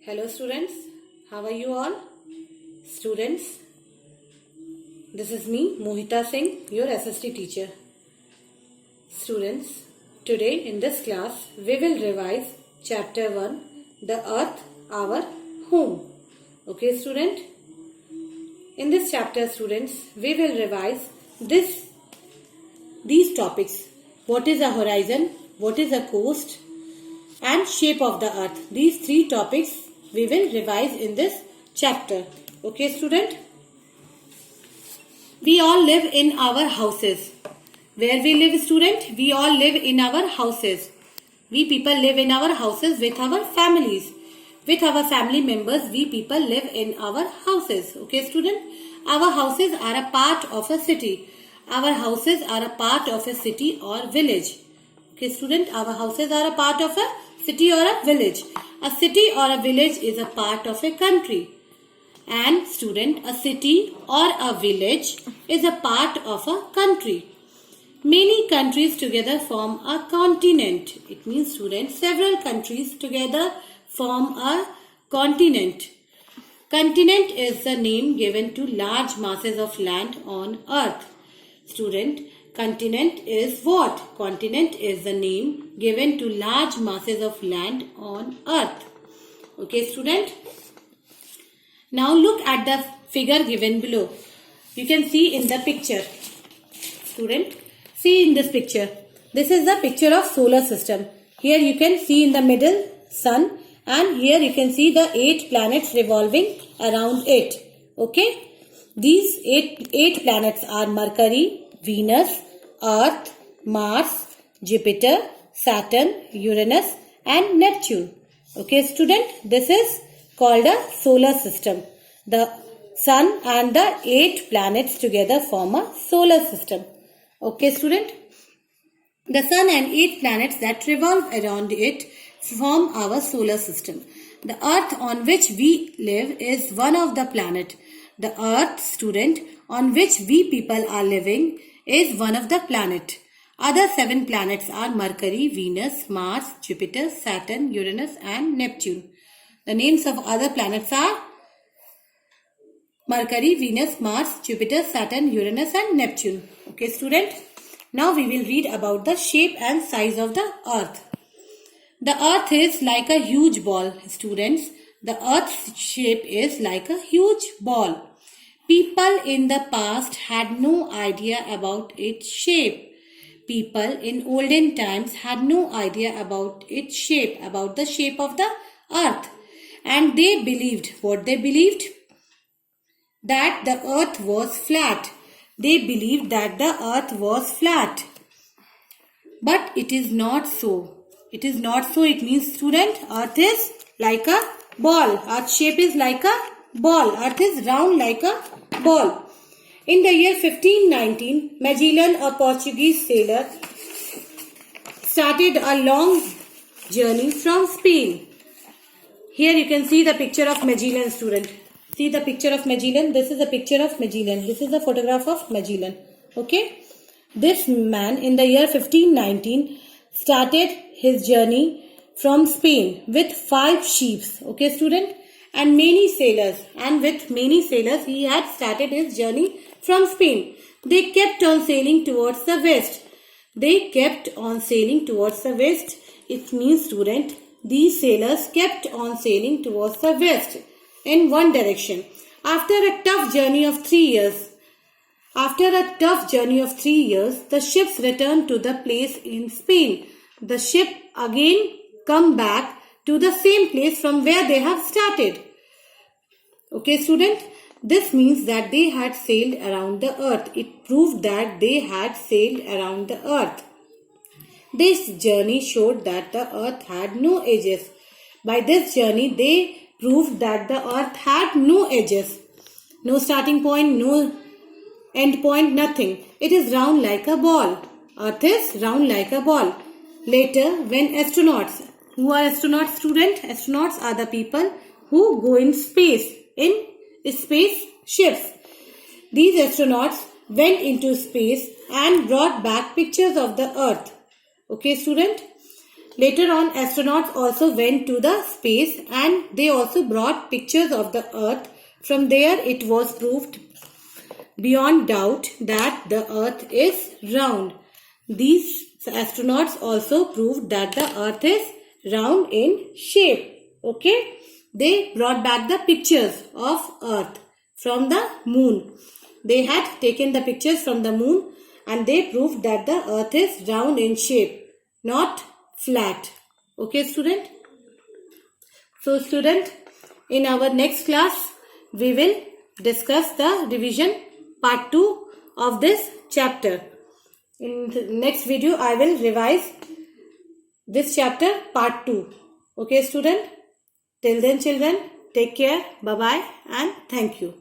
Hello students, how are you all? Students, this is me Mohita Singh, your SST teacher. Students, today in this class we will revise chapter 1, the earth, our home. Okay student? In this chapter students, we will revise these topics. What is a horizon? What is a coast? And shape of the earth. These three topics we will revise in this chapter. Okay student? We all live in our houses. Where we live student? We all live in our houses. We people live in our houses with our families. With our family members, we people live in our houses. Okay student? Our houses are a part of a city. Our houses are a part of a city or village. Okay student? Our houses are a part of a city or a village. A city or a village is a part of a country. And student, a city or a village is a part of a country. Many countries together form a continent. It means student, several countries together form a continent. Continent is the name given to large masses of land on earth. Student, continent is what? Continent is the name given to large masses of land on earth. Okay student? Now look at the figure given below. You can see in the picture. Student, see in this picture. This is the picture of solar system. Here you can see in the middle sun, and here you can see the 8 planets revolving around it. Okay? These eight planets are Mercury, Venus, Earth, Mars, Jupiter, Saturn, Uranus and Neptune. Okay student, this is called a solar system. The sun and the 8 planets together form a solar system. Okay student, the sun and 8 planets that revolve around it form our solar system. The earth on which we live is one of the planet. The earth student on which we people are living is one of the planet. Other 7 planets are Mercury, Venus, Mars, Jupiter, Saturn, Uranus and Neptune. The names of other planets are Mercury, Venus, Mars, Jupiter, Saturn, Uranus and Neptune. Okay student? Now we will read about the shape and size of the earth. The earth is like a huge ball. Students, the earth's shape is like a huge ball. People in the past had no idea about its shape. People in olden times had no idea about its shape, about the shape of the earth. And they believed, what they believed? That the earth was flat. They believed that the earth was flat. But it is not so. It is not so. It means student, earth is like a ball. Earth shape is like a ball. Earth is round like a ball. In the year 1519, Magellan, a Portuguese sailor, started a long journey from Spain. Here you can see the picture of Magellan student. See the picture of Magellan. This is a picture of Magellan. This is a photograph of Magellan. Okay. This man in the year 1519 started his journey from Spain with 5 ships. Okay student. And many sailors. And with many sailors he had started his journey from Spain. They kept on sailing towards the west. They kept on sailing towards the west. It means student, these sailors kept on sailing towards the west in one direction. After a tough journey of 3 years, the ships returned to the place in Spain. The ship again come back to the same place from where they have started. Okay student, this means that they had sailed around the earth. It proved that they had sailed around the earth. This journey showed that the earth had no edges. By this journey, they proved that the earth had no edges. No starting point, no end point, nothing. It is round like a ball. Earth is round like a ball. Later, when astronauts, who are astronauts student? Astronauts are the people who go in space, in space ships. These astronauts went into space and brought back pictures of the earth. Okay student? Later on, astronauts also went to the space and they also brought pictures of the Earth. From there, it was proved beyond doubt that the Earth is round. These astronauts also proved that the Earth is round in shape. Okay? They brought back the pictures of Earth from the moon. They had taken the pictures from the moon and they proved that the Earth is round in shape, not flat. Okay, student? So, student, in our next class, we will discuss the revision part 2 of this chapter. In the next video, I will revise this chapter part 2. Okay, student? Till then, children, take care. Bye-bye and thank you.